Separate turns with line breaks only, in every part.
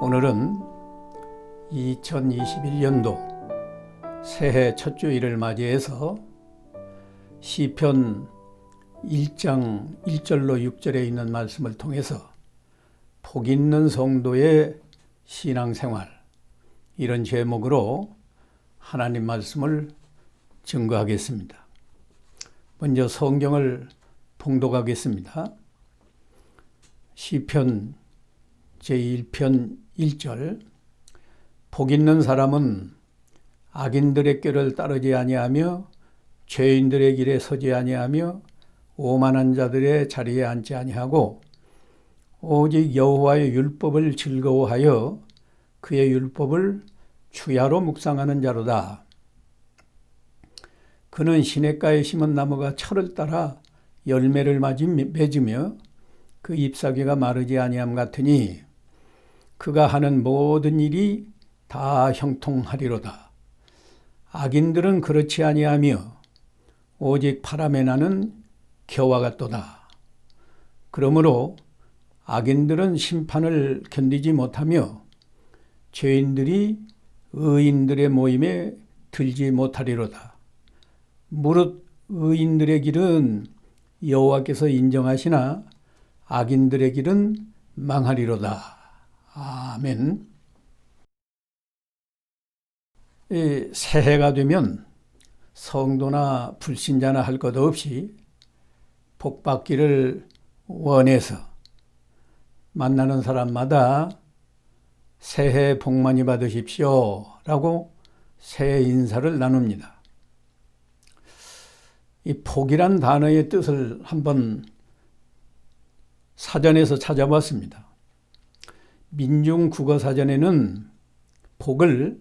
오늘은 2021년도 새해 첫 주일을 맞이해서 시편 1장 1절로 6절에 있는 말씀을 통해서 복 있는 성도의 신앙생활, 이런 제목으로 하나님 말씀을 증거하겠습니다. 먼저 성경을 봉독하겠습니다. 시편 제1편 1절. 복 있는 사람은 악인들의 꾀를 따르지 아니하며 죄인들의 길에 서지 아니하며 오만한 자들의 자리에 앉지 아니하고 오직 여호와의 율법을 즐거워하여 그의 율법을 주야로 묵상하는 자로다. 그는 시냇가에 심은 나무가 철을 따라 열매를 맺으며 그 잎사귀가 마르지 아니함 같으니 그가 하는 모든 일이 다 형통하리로다. 악인들은 그렇지 아니하며 오직 바람에 나는 겨와 같도다. 그러므로 악인들은 심판을 견디지 못하며 죄인들이 의인들의 모임에 들지 못하리로다. 무릇 의인들의 길은 여호와께서 인정하시나 악인들의 길은 망하리로다. 아멘. 새해가 되면 성도나 불신자나 할 것 없이 복 받기를 원해서 만나는 사람마다 새해 복 많이 받으십시오 라고 새해 인사를 나눕니다. 이 복이란 단어의 뜻을 한번 사전에서 찾아봤습니다. 민중국어사전에는 복을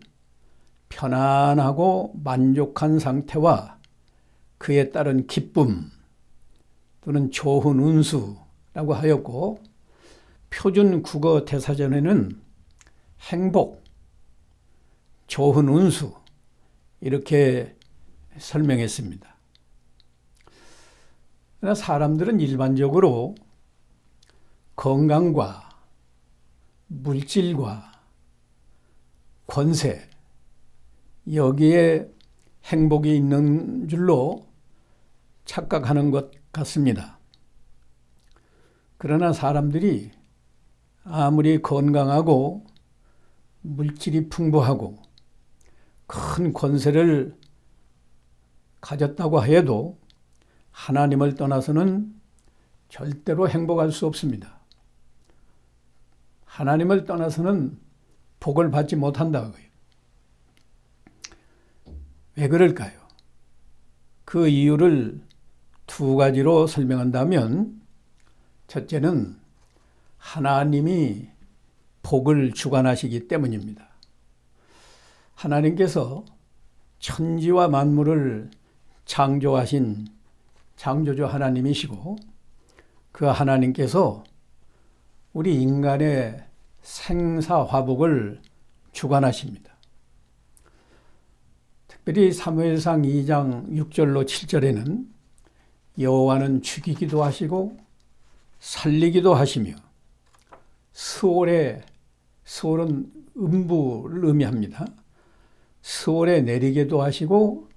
편안하고 만족한 상태와 그에 따른 기쁨 또는 좋은 운수라고 하였고, 표준국어대사전에는 행복, 좋은 운수 이렇게 설명했습니다. 그러나 사람들은 일반적으로 건강과 물질과 권세, 여기에 행복이 있는 줄로 착각하는 것 같습니다. 그러나 사람들이 아무리 건강하고 물질이 풍부하고 큰 권세를 가졌다고 해도 하나님을 떠나서는 절대로 행복할 수 없습니다. 하나님을 떠나서는 복을 받지 못한다고요. 왜 그럴까요? 그 이유를 두 가지로 설명한다면, 첫째는 하나님이 복을 주관하시기 때문입니다. 하나님께서 천지와 만물을 창조하신 창조주 하나님이시고, 그 하나님께서 우리 인간의 생사화복을 주관하십니다. 특별히 사무엘상 2장 6절로 7절에는 여호와는 죽이기도 하시고 살리기도 하시며, 스올은 음부를 의미합니다. 스올에 내리기도 하시고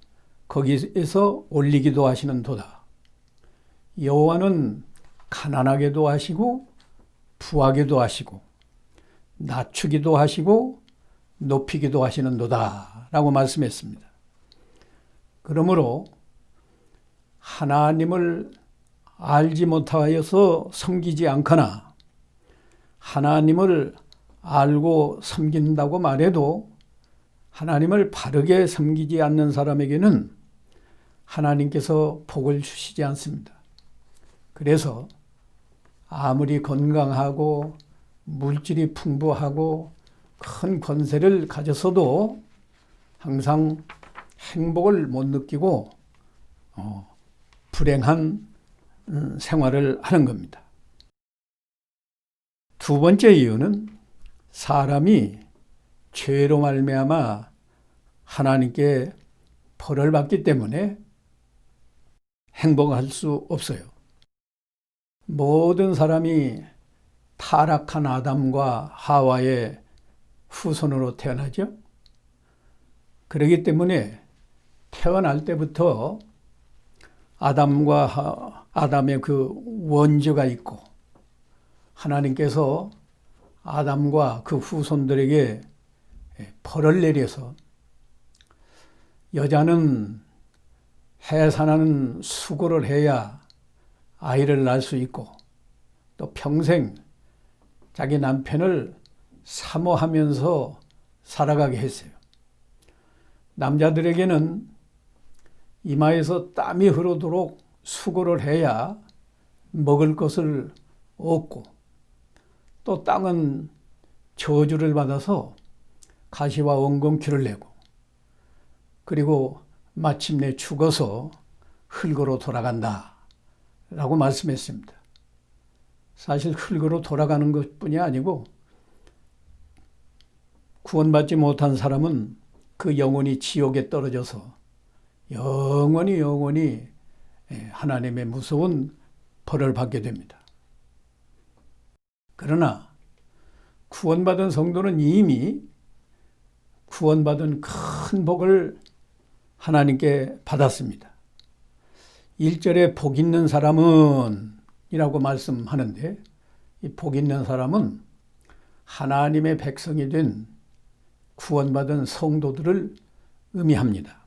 거기에서 올리기도 하시는 도다. 여호와는 가난하게도 하시고 부하게도 하시고 낮추기도 하시고 높이기도 하시는도다 라고 말씀했습니다. 그러므로 하나님을 알지 못하여서 섬기지 않거나 하나님을 알고 섬긴다고 말해도 하나님을 바르게 섬기지 않는 사람에게는 하나님께서 복을 주시지 않습니다. 그래서 아무리 건강하고 물질이 풍부하고 큰 권세를 가졌어도 항상 행복을 못 느끼고 불행한 생활을 하는 겁니다. 두 번째 이유는 사람이 죄로 말미암아 하나님께 벌을 받기 때문에 행복할 수 없어요. 모든 사람이 타락한 아담과 하와의 후손으로 태어나죠. 그렇기 때문에 태어날 때부터 아담의 그 원죄가 있고 하나님께서 아담과 그 후손들에게 벌을 내려서 여자는 해산하는 수고를 해야 아이를 낳을 수 있고 또 평생 자기 남편을 사모하면서 살아가게 했어요. 남자들에게는 이마에서 땀이 흐르도록 수고를 해야 먹을 것을 얻고 또 땅은 저주를 받아서 가시와 엉겅퀴를 내고 그리고 마침내 죽어서 흙으로 돌아간다 라고 말씀했습니다. 사실 흙으로 돌아가는 것뿐이 아니고 구원받지 못한 사람은 그 영혼이 지옥에 떨어져서 영원히 하나님의 무서운 벌을 받게 됩니다. 그러나 구원받은 성도는 이미 구원받은 큰 복을 하나님께 받았습니다. 1절에 복 있는 사람은 이라고 말씀하는데 이 복 있는 사람은 하나님의 백성이 된 구원받은 성도들을 의미합니다.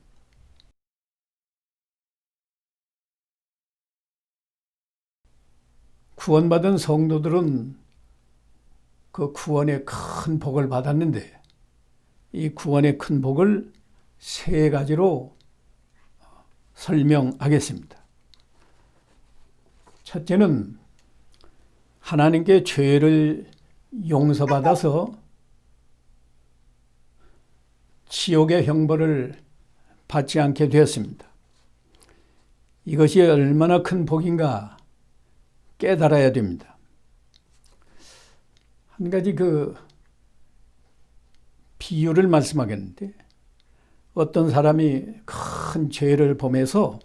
구원받은 성도들은 그 구원의 큰 복을 받았는데 이 구원의 큰 복을 세 가지로 설명하겠습니다. 첫째는 하나님께 죄를 용서받아서 지옥의 형벌을 받지 않게 되었습니다. 이것이 얼마나 큰 복인가 깨달아야 됩니다. 한 가지 비유를 말씀하겠는데 어떤 사람이 큰 죄를 범해서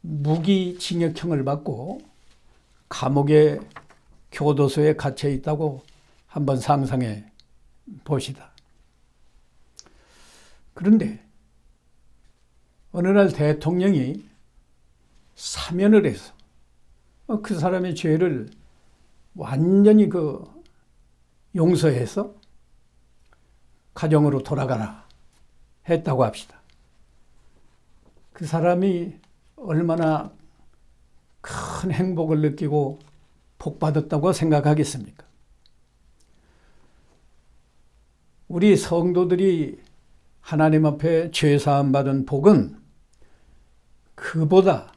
무기징역형을 받고 감옥에 교도소에 갇혀 있다고 한번 상상해 보시다. 그런데 어느 날 대통령이 사면을 해서 그 사람의 죄를 완전히 용서해서 가정으로 돌아가라 했다고 합시다. 그 사람이 얼마나 큰 행복을 느끼고 복받았다고 생각하겠습니까? 우리 성도들이 하나님 앞에 죄사함 받은 복은 그보다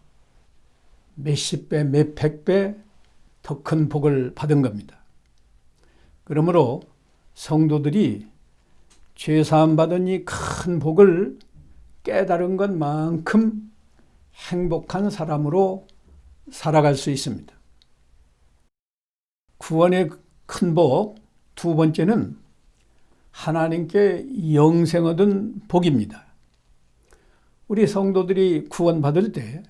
몇십 배, 몇백 배 더 큰 복을 받은 겁니다. 그러므로 성도들이 죄사함 받은 이 큰 복을 깨달은 것만큼 행복한 사람으로 살아갈 수 있습니다. 구원의 큰 복, 두 번째는 하나님께 영생 얻은 복입니다. 우리 성도들이 구원받을 때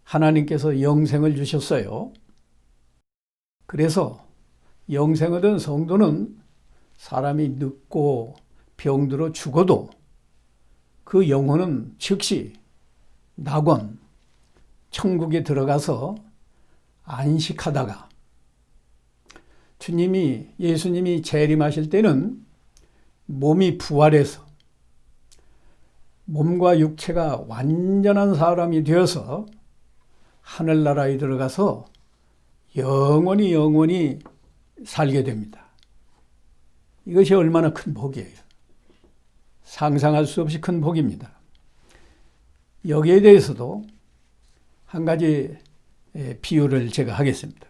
하나님께서 영생을 주셨어요. 그래서 영생 얻은 성도는 사람이 늙고 병들어 죽어도 그 영혼은 즉시 낙원, 천국에 들어가서 안식하다가 예수님이 재림하실 때는 몸이 부활해서 몸과 육체가 완전한 사람이 되어서 하늘나라에 들어가서 영원히 살게 됩니다. 이것이 얼마나 큰 복이에요. 상상할 수 없이 큰 복입니다. 여기에 대해서도 한 가지 비유를 제가 하겠습니다.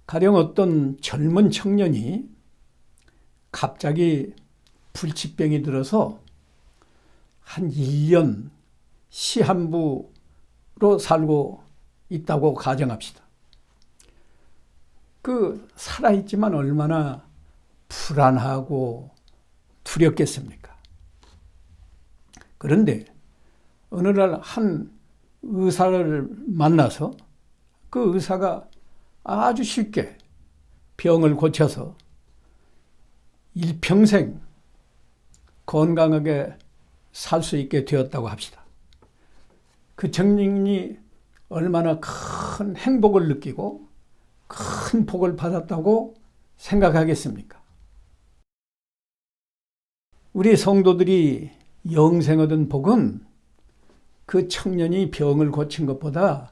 가령 어떤 젊은 청년이 갑자기 불치병이 들어서 한 1년 시한부로 살고 있다고 가정합시다. 살아있지만 얼마나 불안하고 두렵겠습니까? 그런데 어느 날 한 의사를 만나서 그 의사가 아주 쉽게 병을 고쳐서 일평생 건강하게 살 수 있게 되었다고 합시다. 그 청년이 얼마나 큰 행복을 느끼고 큰 복을 받았다고 생각하겠습니까? 우리 성도들이 영생 얻은 복은 그 청년이 병을 고친 것보다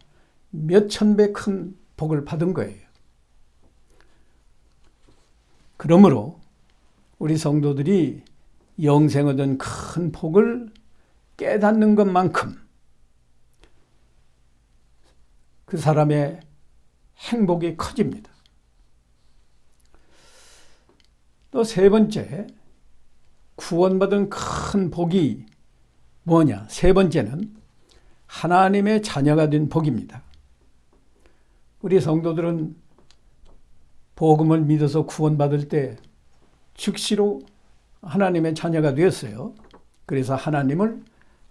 몇천 배 큰 복을 받은 거예요. 그러므로 우리 성도들이 영생 얻은 큰 복을 깨닫는 것만큼 그 사람의 행복이 커집니다. 또 세 번째, 구원받은 큰 복이 뭐냐? 세 번째는 하나님의 자녀가 된 복입니다. 우리 성도들은 복음을 믿어서 구원받을 때 즉시로 하나님의 자녀가 되었어요. 그래서 하나님을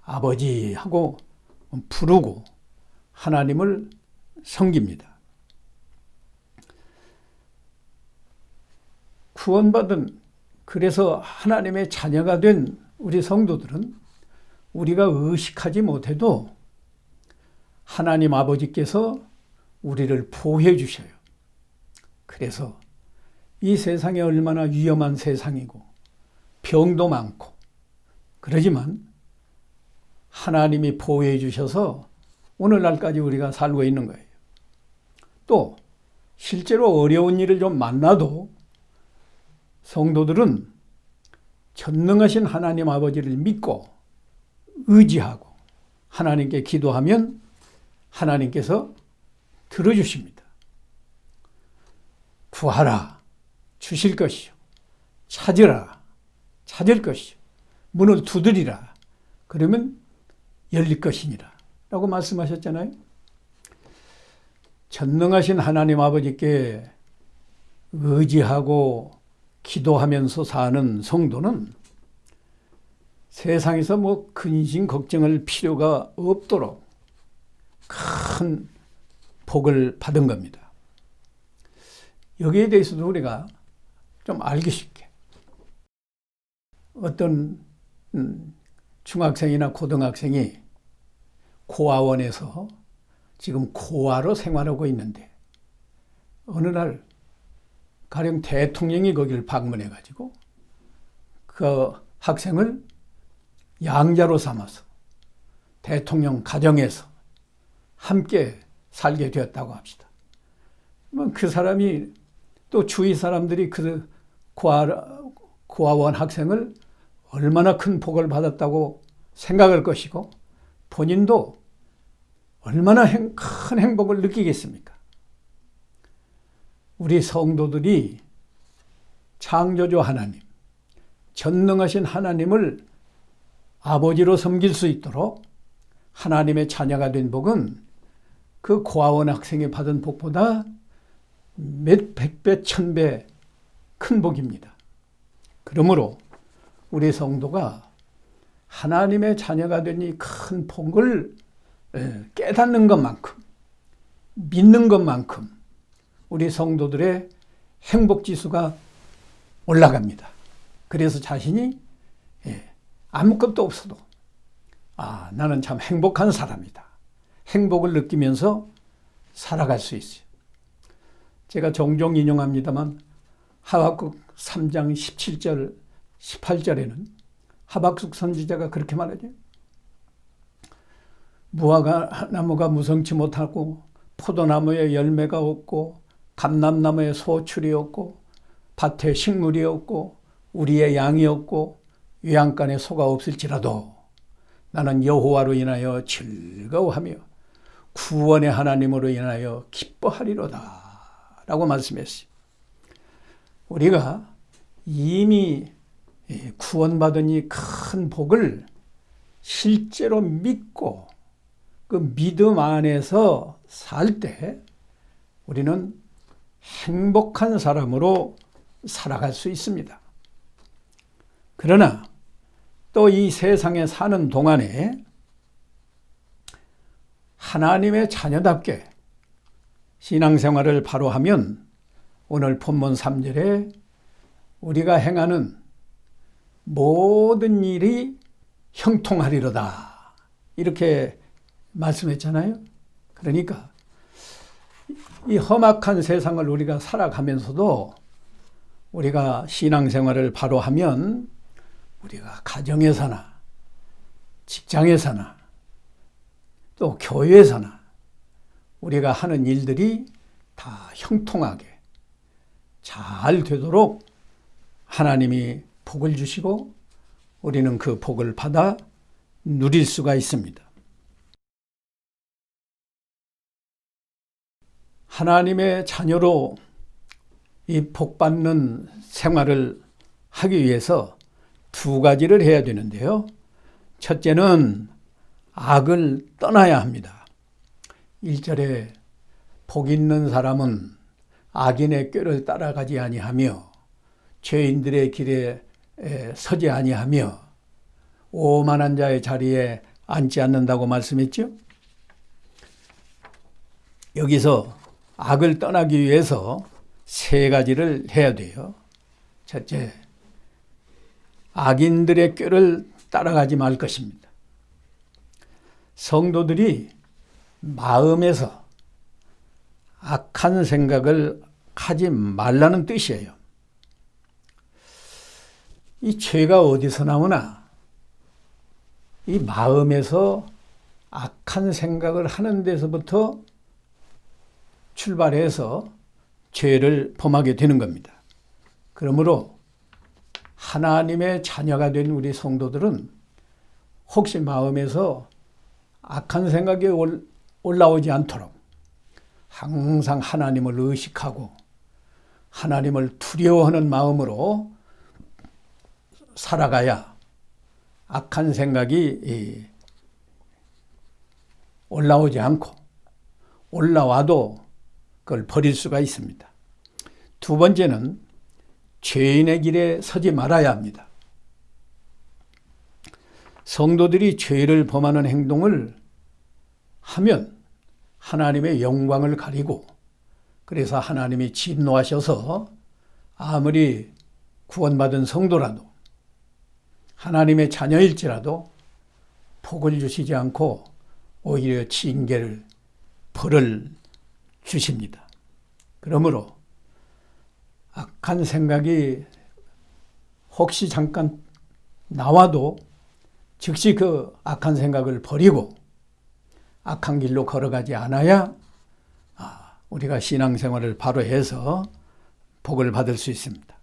아버지하고 부르고 하나님을 섬깁니다. 구원받은, 그래서 하나님의 자녀가 된 우리 성도들은 우리가 의식하지 못해도 하나님 아버지께서 우리를 보호해 주셔요. 그래서 이 세상이 얼마나 위험한 세상이고 병도 많고 그러지만 하나님이 보호해 주셔서 오늘날까지 우리가 살고 있는 거예요. 또 실제로 어려운 일을 좀 만나도 성도들은 전능하신 하나님 아버지를 믿고 의지하고 하나님께 기도하면 하나님께서 들어주십니다. 구하라 주실 것이요, 찾으라 찾을 것이요, 문을 두드리라 그러면 열릴 것이니라 라고 말씀하셨잖아요. 전능하신 하나님 아버지께 의지하고 기도하면서 사는 성도는 세상에서 근심 걱정할 필요가 없도록 큰 복을 받은 겁니다. 여기에 대해서도 우리가 좀 알기 쉽게, 어떤 중학생이나 고등학생이 고아원에서 지금 고아로 생활하고 있는데 어느 날 가령 대통령이 거기를 방문해가지고 그 학생을 양자로 삼아서 대통령 가정에서 함께 살게 되었다고 합시다. 그 사람이 또 주위 사람들이 그 고아원 학생을 얼마나 큰 복을 받았다고 생각할 것이고 본인도 얼마나 큰 행복을 느끼겠습니까? 우리 성도들이 창조주 하나님, 전능하신 하나님을 아버지로 섬길 수 있도록 하나님의 자녀가 된 복은 그 고아원 학생이 받은 복보다 몇 백배, 천배 큰 복입니다. 그러므로 우리 성도가 하나님의 자녀가 된 이 큰 복을 깨닫는 것만큼, 믿는 것만큼 우리 성도들의 행복지수가 올라갑니다. 그래서 자신이 아무것도 없어도 나는 참 행복한 사람이다. 행복을 느끼면서 살아갈 수 있어요. 제가 종종 인용합니다만 하박국 3장 17절, 18절에는 하박국 선지자가 그렇게 말하죠. 무화과나무가 무성치 못하고 포도나무에 열매가 없고 감람나무에 소출이 없고 밭에 식물이 없고 우리의 양이 없고 외양간에 소가 없을지라도 나는 여호와로 인하여 즐거워하며 구원의 하나님으로 인하여 기뻐하리로다 라고 말씀했어요. 우리가 이미 구원받은 이 큰 복을 실제로 믿고 그 믿음 안에서 살 때 우리는 행복한 사람으로 살아갈 수 있습니다. 그러나 또 이 세상에 사는 동안에 하나님의 자녀답게 신앙생활을 바로 하면 오늘 본문 3절에 우리가 행하는 모든 일이 형통하리로다. 이렇게 말씀했잖아요. 그러니까 이 험악한 세상을 우리가 살아가면서도 우리가 신앙생활을 바로 하면 우리가 가정에서나 직장에서나 또 교회에서나 우리가 하는 일들이 다 형통하게 잘 되도록 하나님이 복을 주시고 우리는 그 복을 받아 누릴 수가 있습니다. 하나님의 자녀로 이 복받는 생활을 하기 위해서 두 가지를 해야 되는데요. 첫째는 악을 떠나야 합니다. 1절에 복 있는 사람은 악인의 꾀를 따라가지 아니하며 죄인들의 길에 서지 아니하며 오만한 자의 자리에 앉지 않는다고 말씀했죠. 여기서 악을 떠나기 위해서 세 가지를 해야 돼요. 첫째, 악인들의 꾀를 따라가지 말 것입니다. 성도들이 마음에서 악한 생각을 하지 말라는 뜻이에요. 이 죄가 어디서 나오나? 이 마음에서 악한 생각을 하는 데서부터 출발해서 죄를 범하게 되는 겁니다. 그러므로 하나님의 자녀가 된 우리 성도들은 혹시 마음에서 악한 생각이 올라오지 않도록 항상 하나님을 의식하고 하나님을 두려워하는 마음으로 살아가야 악한 생각이 올라오지 않고 올라와도 그걸 버릴 수가 있습니다. 두 번째는 죄인의 길에 서지 말아야 합니다. 성도들이 죄를 범하는 행동을 하면 하나님의 영광을 가리고 그래서 하나님이 진노하셔서 아무리 구원받은 성도라도 하나님의 자녀일지라도 복을 주시지 않고 오히려 징계를 벌을 주십니다. 그러므로 악한 생각이 혹시 잠깐 나와도 즉시 그 악한 생각을 버리고 악한 길로 걸어가지 않아야 우리가 신앙생활을 바로 해서 복을 받을 수 있습니다.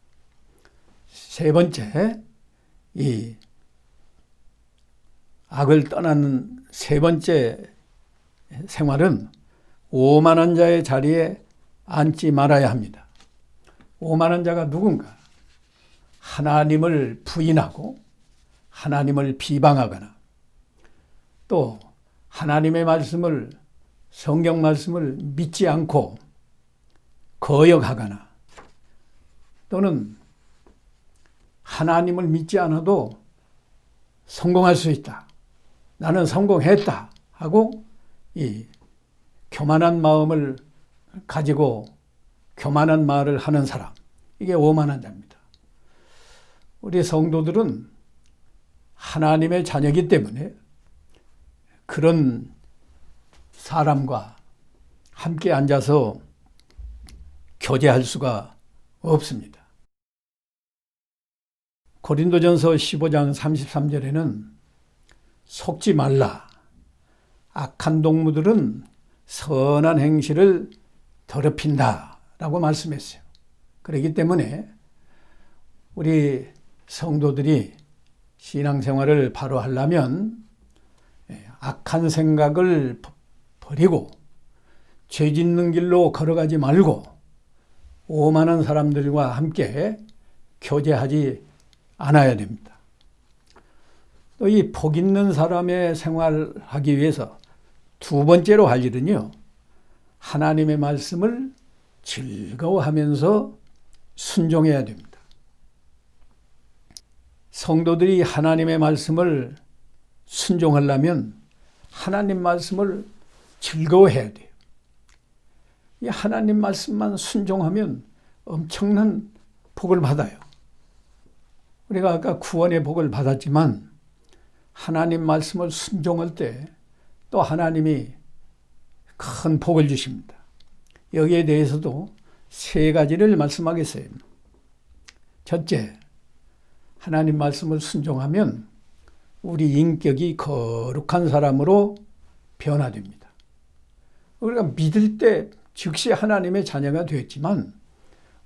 세 번째, 이 악을 떠나는 세 번째 생활은 오만한 자의 자리에 앉지 말아야 합니다. 오만한 자가 누군가? 하나님을 부인하고 하나님을 비방하거나 또 하나님의 말씀을 성경 말씀을 믿지 않고 거역하거나 또는 하나님을 믿지 않아도 성공할 수 있다. 나는 성공했다 하고 이 교만한 마음을 가지고 교만한 말을 하는 사람, 이게 오만한 자입니다. 우리 성도들은 하나님의 자녀이기 때문에 그런 사람과 함께 앉아서 교제할 수가 없습니다. 고린도전서 15장 33절에는 속지 말라. 악한 동무들은 선한 행실을 더럽힌다 라고 말씀했어요. 그렇기 때문에 우리 성도들이 신앙생활을 바로 하려면 악한 생각을 버리고 죄 짓는 길로 걸어가지 말고 오만한 사람들과 함께 교제하지 않아야 됩니다. 또 이 복 있는 사람의 생활하기 위해서 두 번째로 할 일은요, 하나님의 말씀을 즐거워하면서 순종해야 됩니다. 성도들이 하나님의 말씀을 순종하려면 하나님 말씀을 즐거워해야 돼요. 이 하나님 말씀만 순종하면 엄청난 복을 받아요. 우리가 아까 구원의 복을 받았지만 하나님 말씀을 순종할 때 또 하나님이 큰 복을 주십니다. 여기에 대해서도 세 가지를 말씀하겠어요. 첫째, 하나님 말씀을 순종하면 우리 인격이 거룩한 사람으로 변화됩니다. 우리가 믿을 때 즉시 하나님의 자녀가 되었지만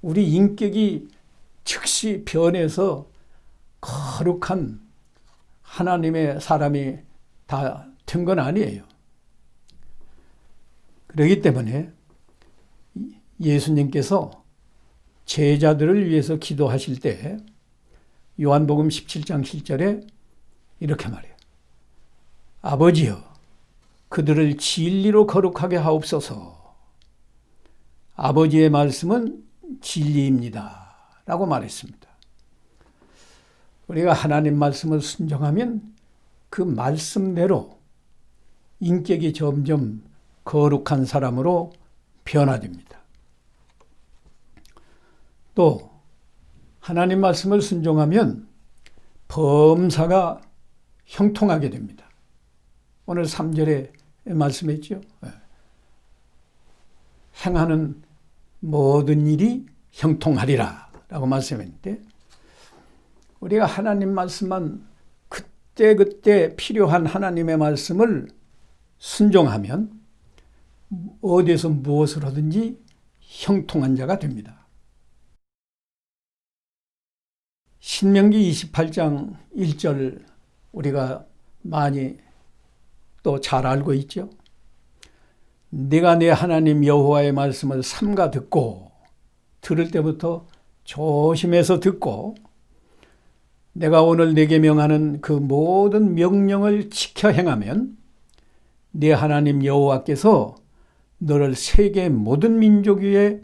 우리 인격이 즉시 변해서 거룩한 하나님의 사람이 다 된 건 아니에요. 그렇기 때문에 예수님께서 제자들을 위해서 기도하실 때 요한복음 17장 7절에 이렇게 말해요. 아버지여, 그들을 진리로 거룩하게 하옵소서. 아버지의 말씀은 진리입니다. 라고 말했습니다. 우리가 하나님 말씀을 순종하면 그 말씀대로 인격이 점점 거룩한 사람으로 변화됩니다. 또 하나님 말씀을 순종하면 범사가 형통하게 됩니다. 오늘 3절에 말씀했죠. 행하는 모든 일이 형통하리라 라고 말씀했는데 우리가 하나님 말씀만 그때그때 필요한 하나님의 말씀을 순종하면 어디에서 무엇을 하든지 형통한 자가 됩니다. 신명기 28장 1절 우리가 많이 또 잘 알고 있죠. 내가 내 하나님 여호와의 말씀을 삼가 듣고 들을 때부터 조심해서 듣고 내가 오늘 내게 명하는 그 모든 명령을 지켜 행하면 네 하나님 여호와께서 너를 세계 모든 민족 위에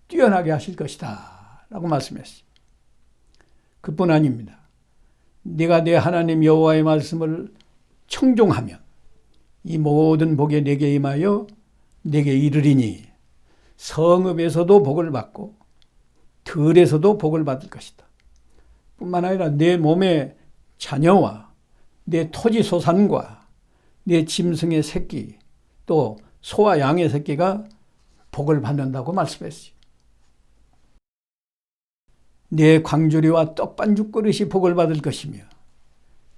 뛰어나게 하실 것이다 라고 말씀했어요. 그뿐 아닙니다. 네가 네 하나님 여호와의 말씀을 청종하면 이 모든 복이 네게 임하여 네게 이르리니 성읍에서도 복을 받고 들에서도 복을 받을 것이다. 뿐만 아니라 내 몸의 자녀와 내 토지 소산과 내 짐승의 새끼 또 소와 양의 새끼가 복을 받는다고 말씀했어요. 내 광주리와 떡반죽 그릇이 복을 받을 것이며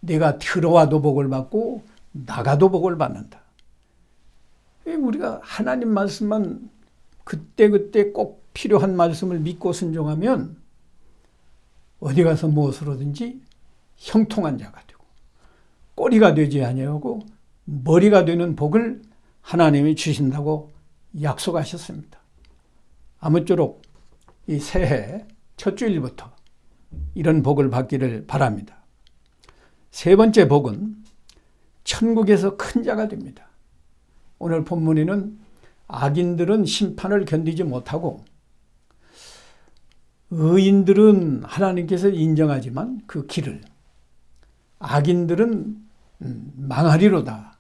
내가 들어와도 복을 받고 나가도 복을 받는다. 우리가 하나님 말씀만 그때그때 꼭 필요한 말씀을 믿고 순종하면 어디 가서 무엇을 하든지 형통한 자가 되고 꼬리가 되지 아니하고 머리가 되는 복을 하나님이 주신다고 약속하셨습니다. 아무쪼록 이 새해 첫 주일부터 이런 복을 받기를 바랍니다. 세 번째 복은 천국에서 큰 자가 됩니다. 오늘 본문에는 악인들은 심판을 견디지 못하고 의인들은 하나님께서 인정하지만 그 길을 악인들은 망하리로다.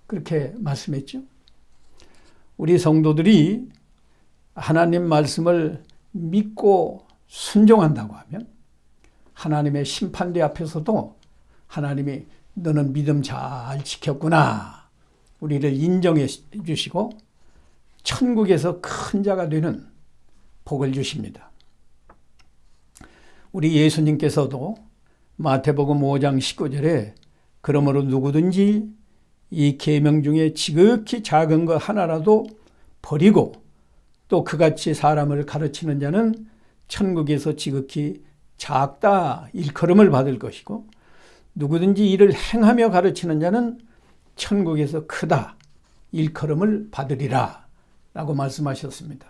그렇게 말씀했죠. 우리 성도들이 하나님 말씀을 믿고 순종한다고 하면 하나님의 심판대 앞에서도 하나님이 너는 믿음 잘 지켰구나. 우리를 인정해 주시고 천국에서 큰 자가 되는 복을 주십니다. 우리 예수님께서도 마태복음 5장 19절에 그러므로 누구든지 이 계명 중에 지극히 작은 것 하나라도 버리고 또 그같이 사람을 가르치는 자는 천국에서 지극히 작다 일컬음을 받을 것이고 누구든지 이를 행하며 가르치는 자는 천국에서 크다 일컬음을 받으리라 라고 말씀하셨습니다.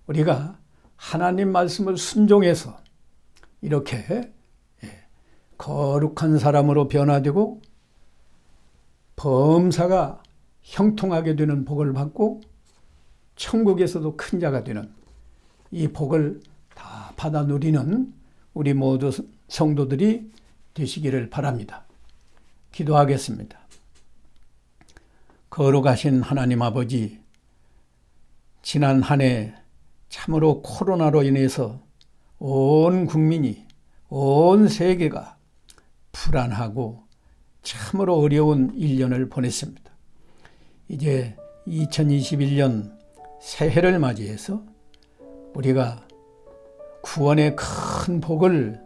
우리가 하나님 말씀을 순종해서 이렇게 거룩한 사람으로 변화되고 범사가 형통하게 되는 복을 받고 천국에서도 큰 자가 되는 이 복을 다 받아 누리는 우리 모두 성도들이 되시기를 바랍니다. 기도하겠습니다. 거룩하신 하나님 아버지, 지난 한 해 참으로 코로나로 인해서 온 국민이, 온 세계가 불안하고 참으로 어려운 1년을 보냈습니다. 이제 2021년 새해를 맞이해서 우리가 구원의 큰 복을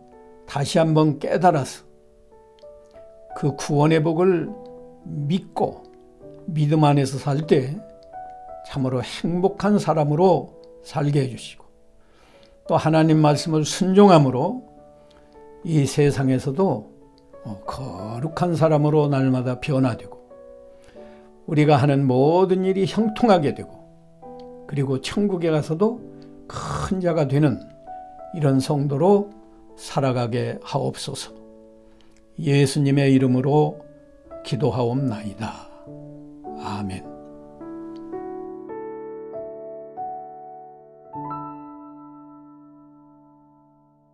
다시 한번 깨달아서 그 구원의 복을 믿고 믿음 안에서 살 때 참으로 행복한 사람으로 살게 해주시고, 또 하나님 말씀을 순종함으로 이 세상에서도 거룩한 사람으로 날마다 변화되고 우리가 하는 모든 일이 형통하게 되고, 그리고 천국에 가서도 큰 자가 되는 이런 성도로 살아가게 하옵소서. 예수님의 이름으로 기도하옵나이다. 아멘.